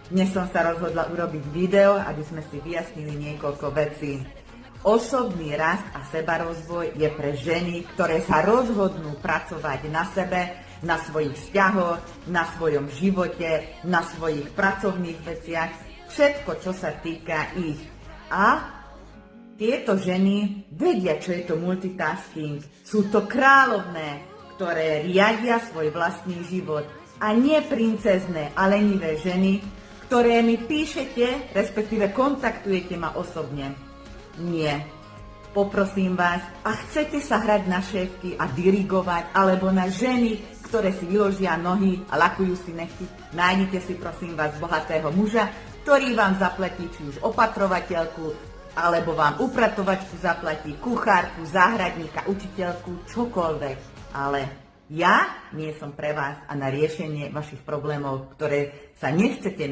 Dnes som sa rozhodla urobiť video, aby sme si vyjasnili niekoľko vecí. Osobný rast a sebarozvoj je pre ženy, ktoré sa rozhodnú pracovať na sebe, na svojich vzťahoch, na svojom živote, na svojich pracovných veciach, všetko, čo sa týka ich. A tieto ženy vedia, čo je to multitasking. Sú to kráľovné, ktoré riadia svoj vlastný život. A nie princezné a lenivé ženy, ktoré mi píšete, respektíve kontaktujete ma osobne. Nie. Poprosím vás, a chcete sa hrať na šéfky a dirigovať, alebo na ženy, ktoré si vyložia nohy a lakujú si nechty, nájdite si prosím vás bohatého muža, ktorý vám zaplatí či už opatrovateľku, alebo vám upratovačku zaplatí, kuchárku, záhradníka, učiteľku, čokoľvek. Ale ja nie som pre vás a na riešenie vašich problémov, ktoré sa nechcete